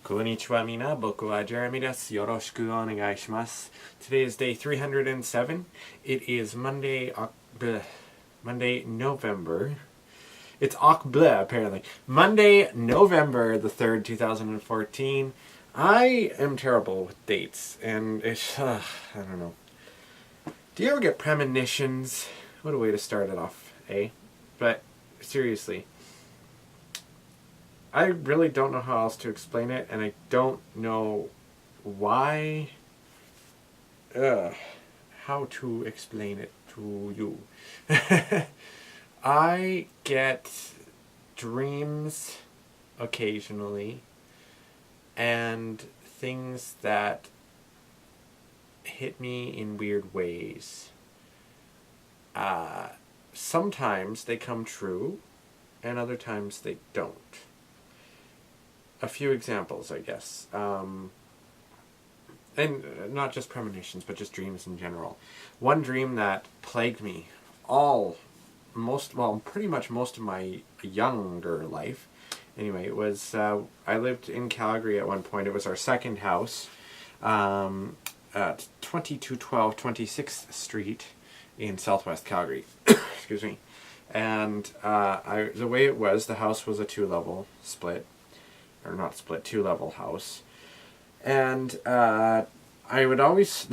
Konnichiwa mina, boku wa Jeremy desu. Yoroshiku onegaishimasu. Today is day 307. It is Monday, November. It's apparently. Monday, November the 3rd, 2014. I am terrible with dates, and it's, I don't know. Do you ever get premonitions? What a way to start it off, eh? But, seriously. I really don't know how else to explain it, and I don't know why, how to explain it to you. I get dreams occasionally, and things that hit me in weird ways. Sometimes they come true, and other times they don't. A few examples, I guess. And not just premonitions, but just dreams in general. One dream that plagued me pretty much most of my younger life. Anyway, it was, I lived in Calgary at one point. It was our second house, at 2212 26th Street in Southwest Calgary. Excuse me. And the way it was, the house was a two-level split. Or not split, two-level house. And the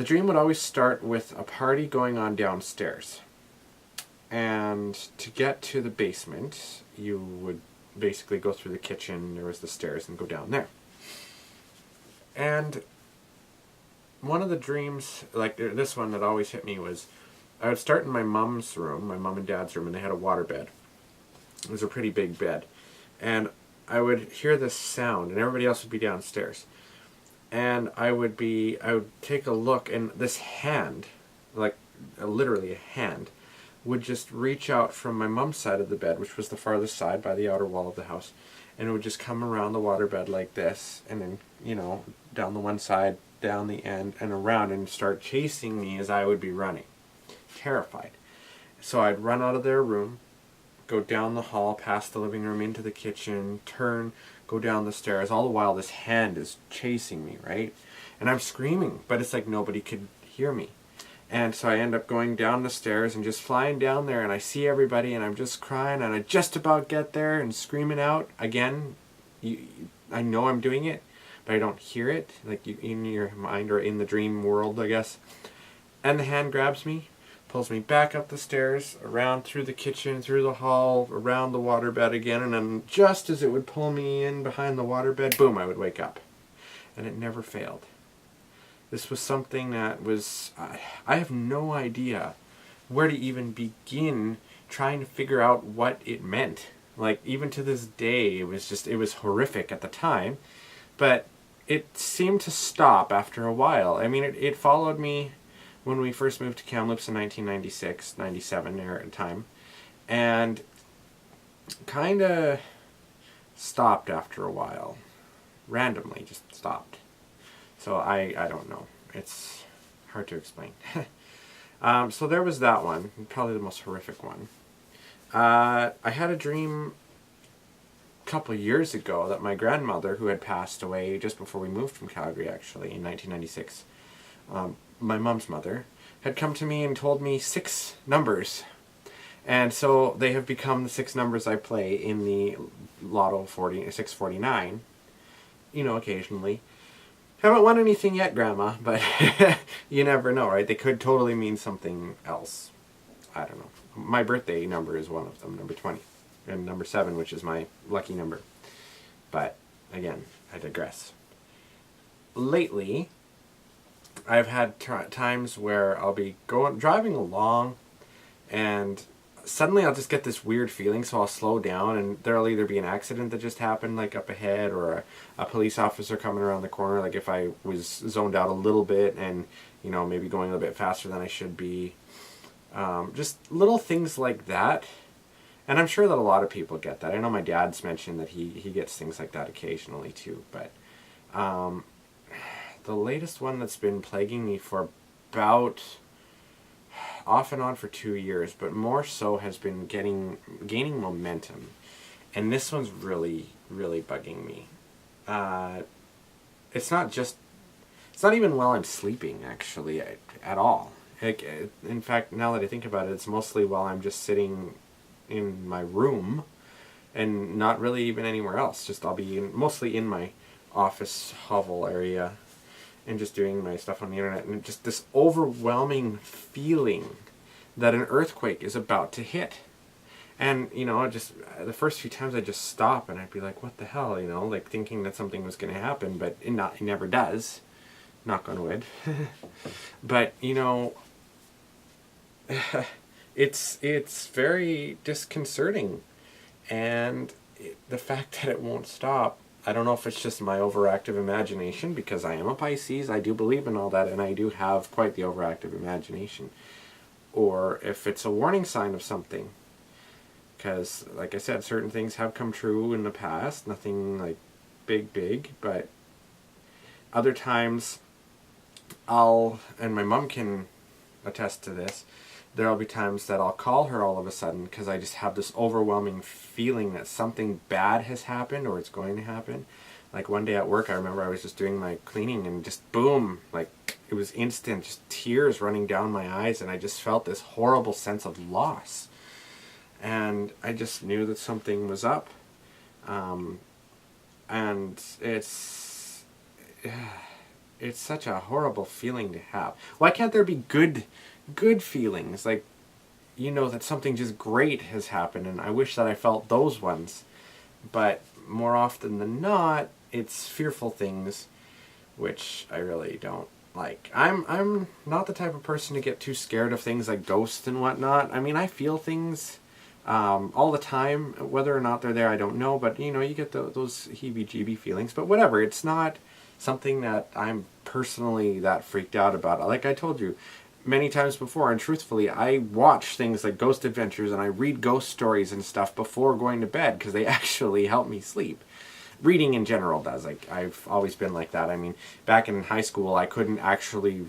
dream would always start with a party going on downstairs. And to get to the basement, you would basically go through the kitchen, there was the stairs, and go down there. And one of the dreams, like this one that always hit me, was I would start in my mom's room, my mom and dad's room, and they had a waterbed. It was a pretty big bed. And I would hear this sound, and everybody else would be downstairs. And I would take a look, and this hand, like literally a hand, would just reach out from my mom's side of the bed, which was the farthest side by the outer wall of the house, and it would just come around the waterbed like this, and then, down the one side, down the end, and around, and start chasing me as I would be running. Terrified. So I'd run out of their room, go down the hall, past the living room, into the kitchen, turn, go down the stairs. All the while this hand is chasing me, right? And I'm screaming, but it's like nobody could hear me. And so I end up going down the stairs and just flying down there, and I see everybody, and I'm just crying, and I just about get there and screaming out. Again, I know I'm doing it, but I don't hear it, like in your mind or in the dream world, I guess. And the hand grabs me, pulls me back up the stairs, around through the kitchen, through the hall, around the waterbed again, and then just as it would pull me in behind the waterbed, boom, I would wake up. And it never failed. This was something that was, I have no idea where to even begin trying to figure out what it meant. Like, even to this day, it was horrific at the time, but it seemed to stop after a while. I mean, it followed me when we first moved to Kamloops in 1996, 97 there at the time, and kind of stopped after a while. Randomly just stopped. So I don't know. It's hard to explain. So there was that one, probably the most horrific one. I had a dream a couple of years ago that my grandmother, who had passed away just before we moved from Calgary actually in 1996, my mom's mother, had come to me and told me 6 numbers. And so they have become the 6 numbers I play in the Lotto 649, occasionally. Haven't won anything yet, Grandma, but you never know, right? They could totally mean something else. I don't know. My birthday number is one of them, number 20. And number 7, which is my lucky number. But, again, I digress. Lately, I've had times where I'll be driving along, and suddenly I'll just get this weird feeling, so I'll slow down, and there'll either be an accident that just happened, like up ahead, or a police officer coming around the corner, like if I was zoned out a little bit and, maybe going a little bit faster than I should be. Just little things like that. And I'm sure that a lot of people get that. I know my dad's mentioned that he gets things like that occasionally too, but the latest one that's been plaguing me for about off and on for 2 years, but more so has been gaining momentum. And this one's really, really bugging me. it's not just, it's not even while I'm sleeping, actually, at all. Like, in fact, now that I think about it, it's mostly while I'm just sitting in my room and not really even anywhere else. Just I'll be mostly in my office hovel area and just doing my stuff on the internet, and just this overwhelming feeling that an earthquake is about to hit. And, you know, just the first few times I'd just stop and I'd be like, what the hell, you know, like thinking that something was going to happen, but it never does. Knock on wood. But, you know, it's very disconcerting. And the fact that it won't stop, I don't know if it's just my overactive imagination, because I am a Pisces, I do believe in all that, and I do have quite the overactive imagination. Or if it's a warning sign of something. Because, like I said, certain things have come true in the past. Nothing, like, big, but other times and my mom can attest to this, there'll be times that I'll call her all of a sudden because I just have this overwhelming feeling that something bad has happened or it's going to happen. Like one day at work, I remember I was just doing my cleaning and just boom, like it was instant, just tears running down my eyes, and I just felt this horrible sense of loss. And I just knew that something was up. And it's such a horrible feeling to have. Why can't there be good feelings? Like, you know, that something just great has happened, and I wish that I felt those ones. But more often than not, it's fearful things, which I really don't like. I'm not the type of person to get too scared of things like ghosts and whatnot. I mean, I feel things all the time. Whether or not they're there, I don't know. But, you know, you get those heebie-jeebie feelings. But whatever, it's not something that I'm personally that freaked out about. Like I told you many times before, and truthfully, I watch things like Ghost Adventures and I read ghost stories and stuff before going to bed because they actually help me sleep. Reading in general does. Like, I've always been like that. I mean, back in high school, I couldn't actually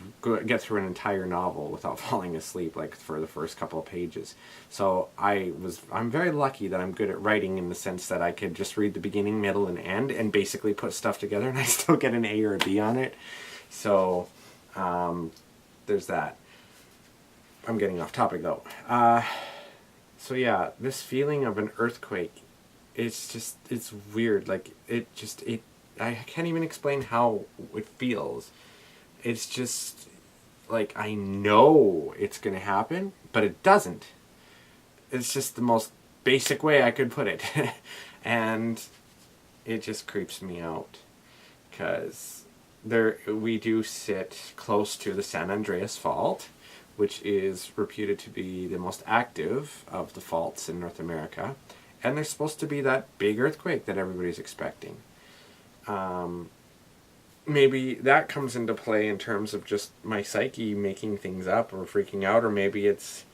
get through an entire novel without falling asleep, like, for the first couple of pages. So I'm very lucky that I'm good at writing, in the sense that I could just read the beginning, middle, and end and basically put stuff together, and I still get an A or a B on it. So, there's that. I'm getting off topic, though. So yeah, this feeling of an earthquake, it's weird. Like, I can't even explain how it feels. It's just, like, I know it's gonna happen, but it doesn't. It's just the most basic way I could put it. And it just creeps me out. Because we do sit close to the San Andreas Fault, which is reputed to be the most active of the faults in North America. And there's supposed to be that big earthquake that everybody's expecting. Maybe that comes into play in terms of just my psyche making things up or freaking out, or maybe it's,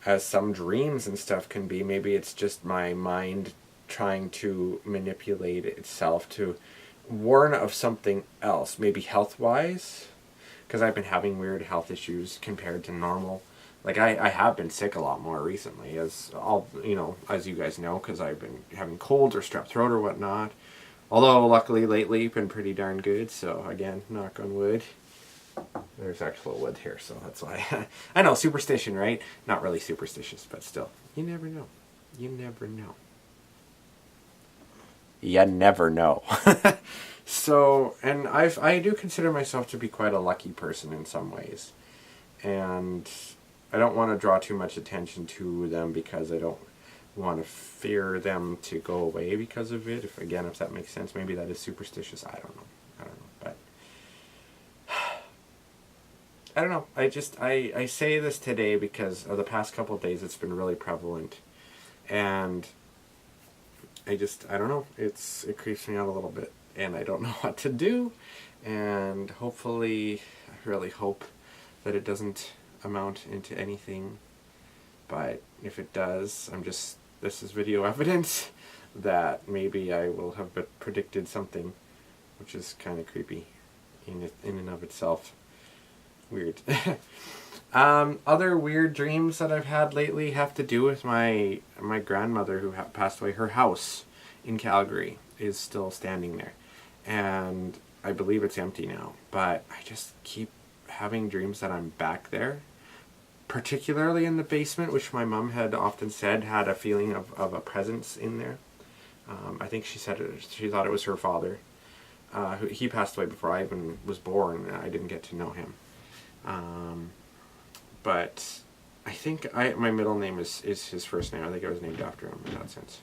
as some dreams and stuff can be, maybe it's just my mind trying to manipulate itself to warn of something else, maybe health-wise, because I've been having weird health issues compared to normal. Like, I have been sick a lot more recently, as you guys know, because I've been having colds or strep throat or whatnot. Although, luckily, lately, been pretty darn good, so, again, knock on wood. There's actual wood here, so that's why. I know, superstition, right? Not really superstitious, but still. You never know. You never know. You never know. So, and I do consider myself to be quite a lucky person in some ways. And I don't want to draw too much attention to them because I don't want to fear them to go away because of it. If that makes sense. Maybe that is superstitious. I don't know. But I don't know. I say this today because of the past couple of days it's been really prevalent. And I don't know. It creeps me out a little bit. And I don't know what to do. And hopefully, I really hope that it doesn't amount into anything. But if it does, this is video evidence that maybe I will have predicted something, which is kind of creepy in and of itself. Weird. Other weird dreams that I've had lately have to do with my grandmother who passed away. Her house in Calgary is still standing there. And I believe it's empty now, but I just keep having dreams that I'm back there, particularly in the basement, which my mom had often said had a feeling of a presence in there. I think she said she thought it was her father. He passed away before I even was born. I didn't get to know him. But I think my middle name is his first name. I think I was named after him in that sense.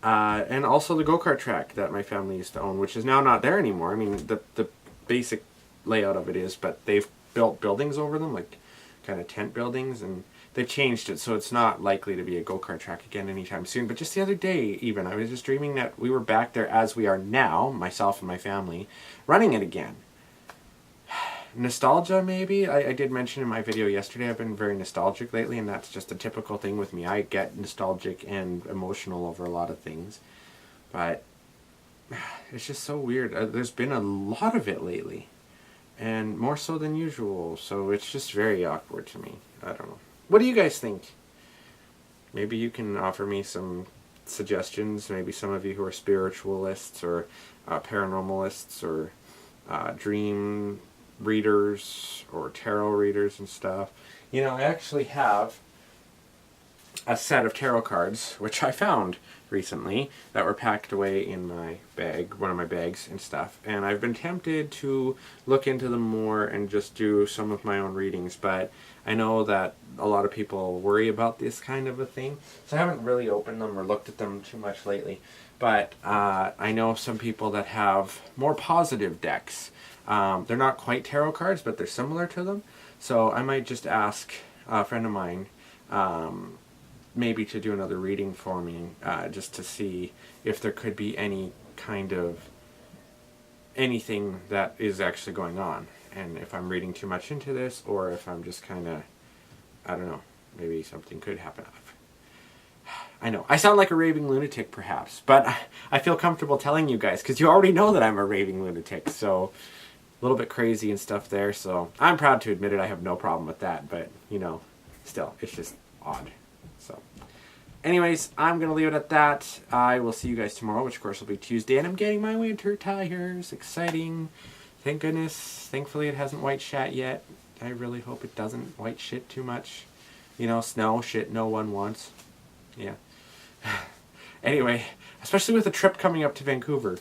And also the go-kart track that my family used to own, which is now not there anymore. I mean, the basic layout of it is, but they've built buildings over them, like kind of tent buildings, and they've changed it, so it's not likely to be a go-kart track again anytime soon. But just the other day, even, I was just dreaming that we were back there as we are now, myself and my family, running it again. Nostalgia, maybe? I did mention in my video yesterday I've been very nostalgic lately, and that's just a typical thing with me. I get nostalgic and emotional over a lot of things. But it's just so weird. There's been a lot of it lately, and more so than usual, so it's just very awkward to me. I don't know. What do you guys think? Maybe you can offer me some suggestions. Maybe some of you who are spiritualists or paranormalists or dream readers or tarot readers and stuff. You know, I actually have a set of tarot cards, which I found recently, that were packed away in my bag, one of my bags and stuff. And I've been tempted to look into them more and just do some of my own readings, but I know that a lot of people worry about this kind of a thing, so I haven't really opened them or looked at them too much lately. But I know some people that have more positive decks. They're not quite tarot cards, but they're similar to them. So I might just ask a friend of mine maybe to do another reading for me, just to see if there could be any kind of anything that is actually going on, and if I'm reading too much into this, or if I'm just kind of, I don't know, maybe something could happen. I know, I sound like a raving lunatic perhaps, but I feel comfortable telling you guys, because you already know that I'm a raving lunatic, so a little bit crazy and stuff there, so I'm proud to admit it. I have no problem with that, but, you know, still, it's just odd. So, anyways, I'm going to leave it at that. I will see you guys tomorrow, which of course will be Tuesday, and I'm getting my winter tires. Exciting. Thank goodness. Thankfully it hasn't white shat yet. I really hope it doesn't white shit too much. You know, snow, shit no one wants. Yeah. Anyway, especially with the trip coming up to Vancouver.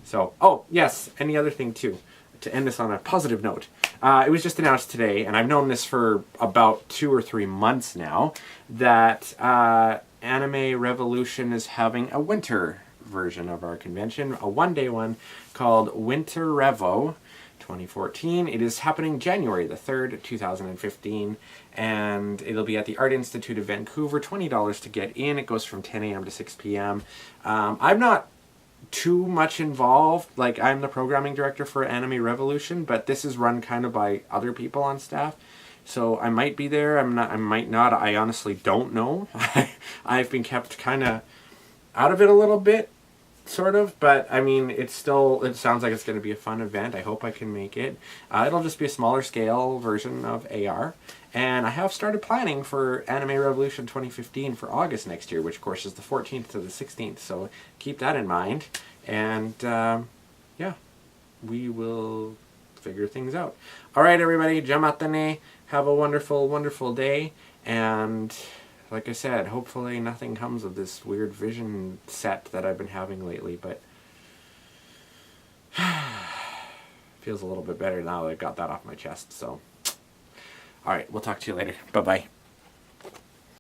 So, oh, yes, any other thing too, to end this on a positive note. It was just announced today, and I've known this for about 2 or 3 months now, that Anime Revolution is having a winter version of our convention, a one-day one called Winter Revo 2014. It is happening January the 3rd, 2015, and it'll be at the Art Institute of Vancouver, $20 to get in. It goes from 10 a.m. to 6 p.m. I'm not too much involved. Like, I'm the programming director for Anime Revolution, but this is run kind of by other people on staff, so I might be there, I might not, I honestly don't know. I've been kept kind of out of it a little bit, sort of, but I mean, it sounds like it's going to be a fun event. I hope I can make it. It'll just be a smaller scale version of AR, and I have started planning for Anime Revolution 2015 for August next year, which of course is the 14th to the 16th, so keep that in mind, and yeah, we will figure things out. Alright everybody, jamatane, have a wonderful, wonderful day, and like I said, hopefully nothing comes of this weird vision set that I've been having lately, but feels a little bit better now that I got that off my chest, so alright, we'll talk to you later. Bye-bye.